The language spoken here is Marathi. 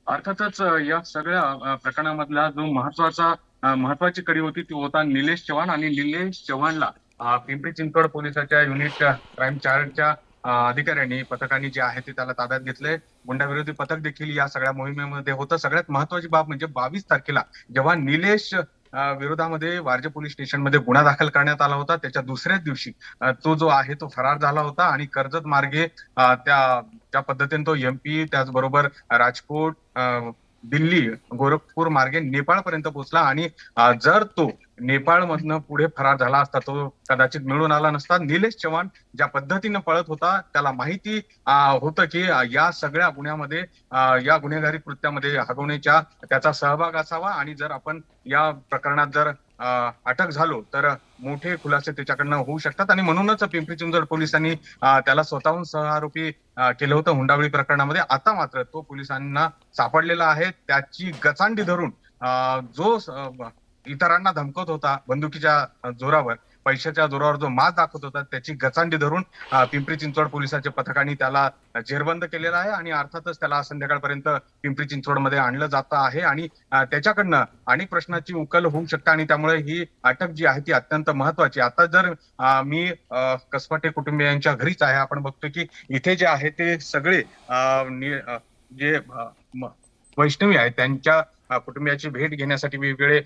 अर्थातच या सगळ्या प्रकरणामधला जो महत्वाची कडी होती ती होता निलेश चव्हाण. आणि निलेश चव्हाणला पिंपरी चिंचवड पोलिसाच्या युनिट क्राईम चार्जच्या अधिकाऱ्यांनी पथकाने जे आहे ते त्याला ताब्यात घेतले. गुंडाविरोधी पथक देखील या सगळ्या मोहिमेमध्ये होतं. सगळ्यात महत्वाची बाब म्हणजे 22 तारखेला जेव्हा निलेश विरोधामध्ये वारजे पोलीस स्टेशनमध्ये गुन्हा दाखल करण्यात आला होता, त्याच्या दुसऱ्याच दिवशी तो जो आहे तो फरार झाला होता आणि कर्जत मार्गे त्या पद्धतीने तो एमपी त्याचबरोबर राजकोट, दिल्ली, गोरखपूर मार्गे नेपाळपर्यंत पोहोचला. आणि जर तो नेपाळ मधनं पुढे फरार झाला असता तो कदाचित मिळून आला नसता. निलेश चव्हाण ज्या पद्धतीने पळत होता त्याला माहिती होतं की या सगळ्या गुन्ह्यामध्ये, या गुन्हेगारी कृत्यामध्ये हगवण्याच्या त्याचा सहभाग असावा. आणि जर आपण या प्रकरणात जर अटक झालो तर मोठे खुलासे त्याच्याकडनं होऊ शकतात. आणि म्हणूनच पिंपरी चिंचवड पोलिसांनी त्याला स्वतःहून सहआरोपी केलं होतं हुंडाबळी प्रकरणामध्ये. आता मात्र तो पोलिसांना सापडलेला आहे. त्याची गचांडी धरून जो इतरांना धमकत होता बंदुकीच्या जोरावर, पैशाच्या जोरावर जो माज दाखवत होता, त्याची गचांडी धरून पिंपरी चिंचवड पोलिसांच्या पथकाने त्याला जेरबंद केलेला आहे. आणि अर्थातच त्याला संध्याकाळपर्यंत पिंपरी चिंचवडमध्ये आणलं जात आहे. आणि त्याच्याकडनं अनेक प्रश्नाची उकल होऊ शकते. आणि त्यामुळे ही अटक जी आहे ती अत्यंत महत्वाची. आता जर मी कसबटे कुटुंबियांच्या घरीच आहे, आपण बघतो की इथे जे आहे ते सगळे जे वैष्णवी आहेत त्यांच्या कुटुंबियाची भेट घेण्यासाठी वेगवेगळे